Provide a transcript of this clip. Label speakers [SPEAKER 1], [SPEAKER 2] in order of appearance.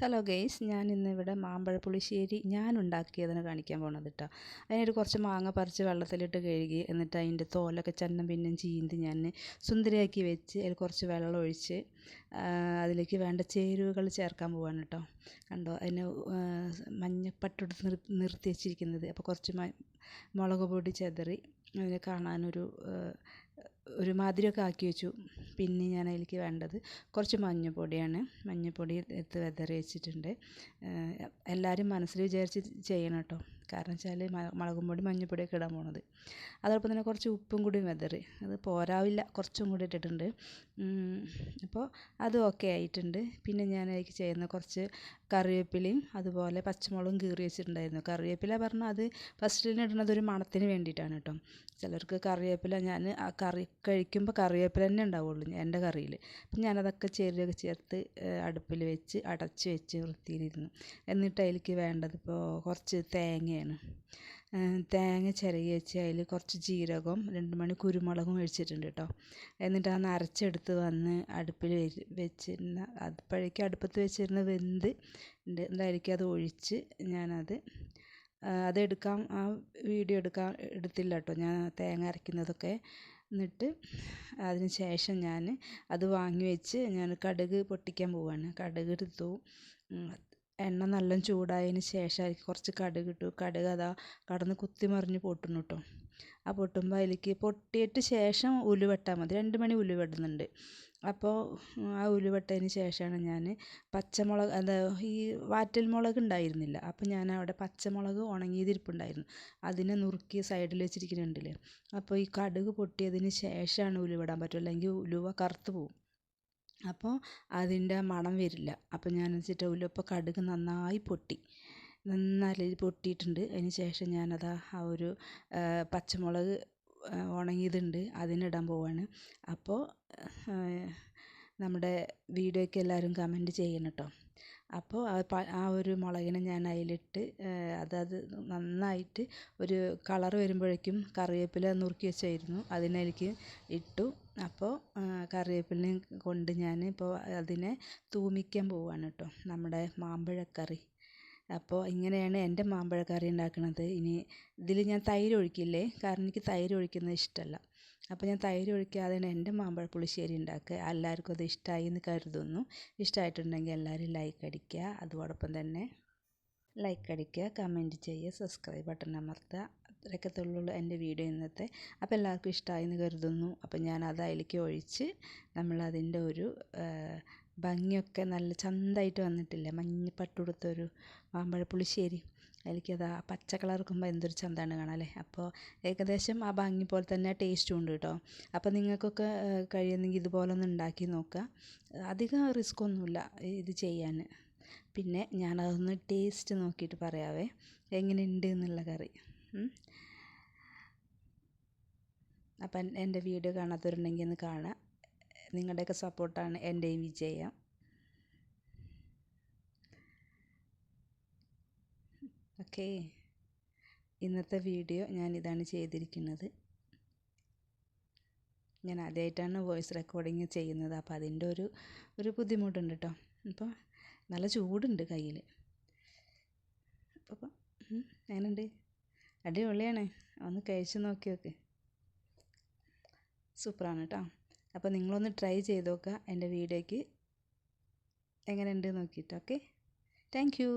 [SPEAKER 1] Hello guys, ഞാൻ ഇന്നിവിടെ മാമ്പഴ പുളിശ്ശേരി ഞാൻ ഉണ്ടാക്കിയതിന് കാണിക്കാൻ പോണത് കേട്ടോ. അതിനൊരു കുറച്ച് മാങ്ങ പറിച്ച് വെള്ളത്തിലിട്ട് കഴുകി, എന്നിട്ട് അതിൻ്റെ തോലൊക്കെ ചന്നം പിന്നം ചീന്തി ഞാൻ സുന്ദരിയാക്കി വെച്ച് അതിൽ കുറച്ച് വെള്ളം ഒഴിച്ച് അതിലേക്ക് വേണ്ട ചേരുവകൾ ചേർക്കാൻ പോവാണ് കേട്ടോ. കണ്ടോ, അതിന് മഞ്ഞപ്പട്ടെടുത്ത് നിർത്തി വെച്ചിരിക്കുന്നത്. അപ്പോൾ കുറച്ച് മുളക് പൊടി ചെതറി അതിനെ കാണാനൊരു മാതിരിയൊക്കെ ആക്കി വെച്ചു. പിന്നെ ഞാൻ അതിലേക്ക് വേണ്ടത് കുറച്ച് മഞ്ഞൾപ്പൊടിയാണ്. മഞ്ഞൾപ്പൊടി എടുത്ത് വെതറി വെച്ചിട്ടുണ്ട്. എല്ലാവരും മനസ്സിൽ വിചാരിച്ച് ചെയ്യണം കേട്ടോ. കാരണം വെച്ചാൽ മുളകും പൊടി മഞ്ഞൾപ്പൊടിയൊക്കെ ഇടാൻ പോണത്. അതോടൊപ്പം തന്നെ കുറച്ച് ഉപ്പും കൂടി വെതറി, അത് പോരാവില്ല, കുറച്ചും കൂടി ഇട്ടിട്ടുണ്ട്. അപ്പോൾ അത് ഓക്കെ ആയിട്ടുണ്ട്. പിന്നെ ഞാൻ അതിലേക്ക് ചെയ്യുന്ന കുറച്ച് കറിവേപ്പിലയും അതുപോലെ പച്ചമുളകും കീറി വെച്ചിട്ടുണ്ടായിരുന്നു. കറിവേപ്പില പറഞ്ഞാൽ അത് ഫസ്റ്റിന് ഇടുന്നത് ഒരു മണത്തിന് വേണ്ടിയിട്ടാണ് കേട്ടോ. ചിലർക്ക് കറിവേപ്പില, ഞാൻ ആ കറി കഴിക്കുമ്പോൾ കറിവേപ്പില തന്നെ ഉണ്ടാവുള്ളൂ എൻ്റെ കറിയിൽ. അപ്പം ഞാനതൊക്കെ ചേരുവൊക്കെ ചേർത്ത് അടുപ്പിൽ വെച്ച് അടച്ച് വെച്ച് വൃത്തിയിലിരുന്നു. എന്നിട്ട് അതിലേക്ക് വേണ്ടത് ഇപ്പോൾ കുറച്ച് തേങ്ങയാണ്. തേങ്ങ ചിരകി വെച്ച് അതിൽ കുറച്ച് ജീരകവും 2 മണി കുരുമുളകും ഒഴിച്ചിട്ടുണ്ട് കേട്ടോ. എന്നിട്ട് അതൊന്ന് അരച്ചെടുത്ത് വന്ന് അടുപ്പിൽ വെച്ചിരുന്ന അപ്പോഴേക്കും അടുപ്പത്ത് വെച്ചിരുന്ന വെന്ത് ഉണ്ട്. എന്തായിരിക്കും അത് ഒഴിച്ച് ഞാനത് അതെടുക്കാൻ ആ വീഡിയോ എടുത്തില്ല കേട്ടോ, ഞാൻ തേങ്ങ അരയ്ക്കുന്നതൊക്കെ. എന്നിട്ട് അതിന് ശേഷം ഞാൻ അത് വാങ്ങി വെച്ച് ഞാൻ കടുക് പൊട്ടിക്കാൻ പോവാണ്. കടുക് എടുത്തു. എണ്ണ നല്ല ചൂടായതിന് ശേഷം അതിലേക്ക് കുറച്ച് കടുക് ഇട്ടു. കടുക് അതാ കടന്ന് കുത്തി മറിഞ്ഞ് പൊട്ടുന്നു കേട്ടോ. ആ പൊട്ടുമ്പോൾ അതിലേക്ക് പൊട്ടിയിട്ട് ശേഷം ഉലുവ മതി. 2 മണി ഉലുവ ഇടുന്നുണ്ട്. അപ്പോൾ ആ ഉലുവട്ടതിന് ശേഷമാണ് ഞാൻ പച്ചമുളക്, ഈ വാറ്റൽ മുളക് ഉണ്ടായിരുന്നില്ല. അപ്പോൾ ഞാൻ അവിടെ പച്ചമുളക് ഉണങ്ങിയതിരിപ്പുണ്ടായിരുന്നു, അതിനെ നുറുക്കി സൈഡിൽ വെച്ചിരിക്കുന്നുണ്ടല്ലേ. അപ്പോൾ ഈ കടുക് പൊട്ടിയതിന് ശേഷമാണ് ഉലുവ ഇടാൻ പറ്റും, അല്ലെങ്കിൽ ഉലുവ കറുത്ത് പോവും. അപ്പോൾ അതിൻ്റെ മണം വരില്ല. അപ്പോൾ ഞാൻ വെച്ചിട്ട് ഉലുവ കടുക് നന്നായി നന്നായി പൊട്ടിയിട്ടുണ്ട്. അതിന് ശേഷം ഞാനതാ ആ ഒരു പച്ചമുളക് ഉണങ്ങിയതുണ്ട്, അതിനിടാൻ പോവാണ്. അപ്പോൾ നമ്മുടെ വീഡിയോയ്ക്ക് എല്ലാവരും കമൻറ്റ് ചെയ്യണം കേട്ടോ. അപ്പോൾ ആ ഒരു മുളകിനെ ഞാൻ അതിലിട്ട് അത് നന്നായിട്ട് ഒരു കളർ വരുമ്പോഴേക്കും കറിവേപ്പില നുറുക്കി വെച്ചായിരുന്നു അതിലേക്ക് ഇട്ടു. അപ്പോൾ കറിവേപ്പിലയും കൊണ്ട് ഞാൻ ഇപ്പോൾ അതിനെ തൂമിക്കാൻ പോവുകയാണ് കേട്ടോ, നമ്മുടെ മാമ്പഴക്കറി. അപ്പോൾ ഇങ്ങനെയാണ് എൻ്റെ മാമ്പഴക്കറി ഉണ്ടാക്കുന്നത്. ഇനി ഇതിൽ ഞാൻ തൈര് ഒഴിക്കില്ലേ, കാരണം എനിക്ക് തൈര് ഒഴിക്കുന്നത് ഇഷ്ടമല്ല. അപ്പോൾ ഞാൻ തൈര് ഒഴിക്കാതെയാണ് എൻ്റെ മാമ്പഴ പുളിശ്ശേരി ഉണ്ടാക്കുക. എല്ലാവർക്കും അത് ഇഷ്ടമായി എന്ന് കരുതുന്നു. ഇഷ്ടമായിട്ടുണ്ടെങ്കിൽ എല്ലാവരും ലൈക്ക് അടിക്കുക. അതോടൊപ്പം തന്നെ ലൈക്ക് അടിക്കുക, കമൻറ്റ് ചെയ്യുക, സബ്സ്ക്രൈബ് ബട്ടൺ അമർത്തുക. അത്രയൊക്കെ ഉള്ളൂ എൻ്റെ വീഡിയോ ഇന്നത്തെ. അപ്പോൾ എല്ലാവർക്കും ഇഷ്ടമായി എന്ന് കരുതുന്നു. അപ്പോൾ ഞാൻ അത് അതിലേക്ക് ഒഴിച്ച് നമ്മളതിൻ്റെ ഒരു ഭംഗിയൊക്കെ നല്ല ചന്തമായിട്ട് വന്നിട്ടില്ല, മഞ്ഞപ്പട്ട് കൊടുത്തൊരു മാമ്പഴ പുളിശ്ശേരി. അതിലേക്ക് അത് ആ പച്ച കളർ വെക്കുമ്പോൾ എന്തൊരു ചന്തമാണ് കാണാൻ അല്ലേ. അപ്പോൾ ഏകദേശം ആ ഭംഗി പോലെ തന്നെ ടേസ്റ്റും ഉണ്ട് കേട്ടോ. അപ്പോൾ നിങ്ങൾക്കൊക്കെ കഴിയുന്നെങ്കിൽ ഇതുപോലെ ഒന്ന് ഉണ്ടാക്കി നോക്കുക. അധികം റിസ്ക് ഒന്നുമില്ല ഇത് ചെയ്യാൻ. പിന്നെ ഞാനതൊന്ന് ടേസ്റ്റ് നോക്കിയിട്ട് പറയാവേ എങ്ങനെയുണ്ട് എന്നുള്ള കറി. അപ്പം എൻ്റെ വീഡിയോ കാണാത്തവരുണ്ടെങ്കിൽ ഒന്ന് കാണുക. നിങ്ങളുടെയൊക്കെ സപ്പോർട്ടാണ് എൻ്റെയും വിജയം. ഓക്കേ, ഇന്നത്തെ വീഡിയോ ഞാനിതാണ് ചെയ്തിരിക്കുന്നത്. ഞാൻ ആദ്യമായിട്ടാണ് വോയിസ് റെക്കോർഡിങ് ചെയ്യുന്നത്. അപ്പോൾ അതിൻ്റെ ഒരു ബുദ്ധിമുട്ടുണ്ട് കേട്ടോ. അപ്പോൾ നല്ല ചൂടുണ്ട് കയ്യിൽ. അപ്പോൾ എങ്ങനെയുണ്ട്? അടിപൊളിയാണ്. ഒന്ന് കഴിച്ച് നോക്കി നോക്ക്, സൂപ്പറാണ് കേട്ടോ. അപ്പോൾ നിങ്ങളൊന്ന് ട്രൈ ചെയ്ത് നോക്കുക എൻ്റെ വീഡിയോയ്ക്ക് എങ്ങനെയുണ്ട് നോക്കിയിട്ട്. Okay, thank you.